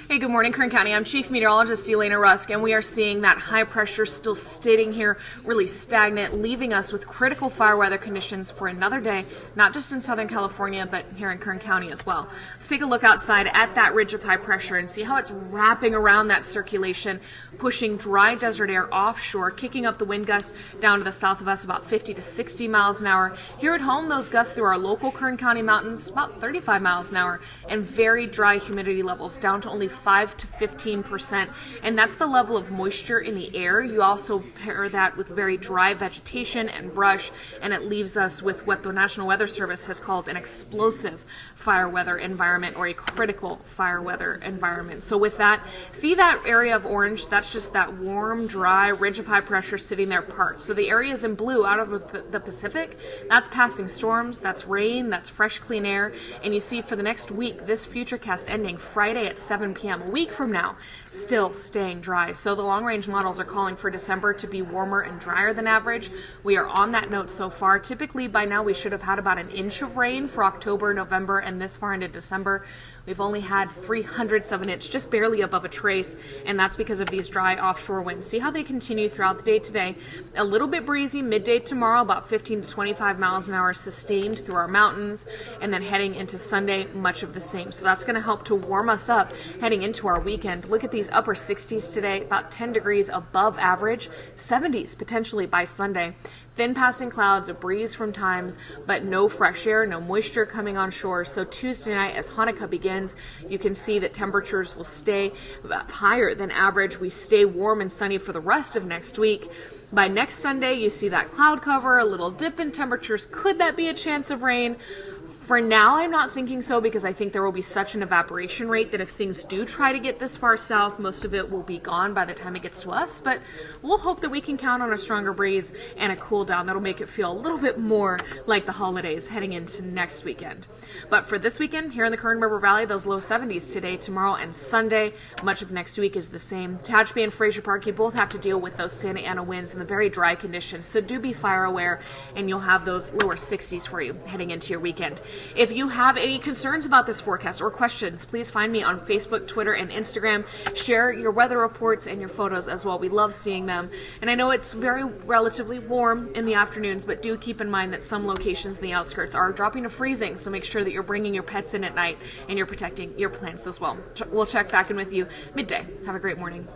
Hey, good morning, Kern County. I'm Chief Meteorologist Elena Rusk, and we are seeing that high pressure still sitting here, really stagnant, leaving us with critical fire weather conditions for another day, not just in Southern California, but here in Kern County as well. Let's take a look outside at that ridge of high pressure and see how it's wrapping around that circulation, pushing dry desert air offshore, kicking up the wind gusts down to the south of us about 50 to 60 miles an hour. Here at home, those gusts through our local Kern County mountains, about 35 miles an hour, and very dry humidity levels down to only 5 to 15%, and that's the level of moisture in the air. You also pair that with very dry vegetation and brush, and it leaves us with what the National Weather Service has called an explosive fire weather environment, or a critical fire weather environment. So with that, see that area of orange? That's just that warm, dry ridge of high pressure sitting there parked. So the areas in blue out of the Pacific, that's passing storms, that's rain, that's fresh, clean air. And you see for the next week, this futurecast ending Friday at 7 p.m., a week from now, still staying dry. So the long-range models are calling for December to be warmer and drier than average. We are on that note so far. Typically, by now, we should have had about an inch of rain for October, November, and this far into December. We've only had 3/100 of an inch, just barely above a trace, and that's because of these dry offshore winds. See how they continue throughout the day today. A little bit breezy midday tomorrow, about 15 to 25 miles an hour sustained through our mountains, and then heading into Sunday, much of the same. So that's going to help to warm us up heading into our weekend. Look at these upper 60s today, about 10 degrees above average, 70s potentially by Sunday. Thin passing clouds, a breeze from times, but no fresh air, no moisture coming on shore. So Tuesday night, as Hanukkah begins, you can see that temperatures will stay higher than average. We stay warm and sunny for the rest of next week. By next Sunday, you see that cloud cover, a little dip in temperatures. Could that be a chance of rain? For now, I'm not thinking so, because I think there will be such an evaporation rate that if things do try to get this far south, most of it will be gone by the time it gets to us. But we'll hope that we can count on a stronger breeze and a cool down that'll make it feel a little bit more like the holidays heading into next weekend. But for this weekend, here in the Kern River Valley, those low 70s today, tomorrow, and Sunday. Much of next week is the same. Tehachapi and Fraser Park, you both have to deal with those Santa Ana winds and the very dry conditions. So do be fire aware, and you'll have those lower 60s for you heading into your weekend. If you have any concerns about this forecast or questions, please find me on Facebook, Twitter, and Instagram. Share your weather reports and your photos as well. We love seeing them. And I know it's very relatively warm in the afternoons, but do keep in mind that some locations in the outskirts are dropping to freezing, so make sure that you're bringing your pets in at night and you're protecting your plants as well. We'll check back in with you midday. Have a great morning.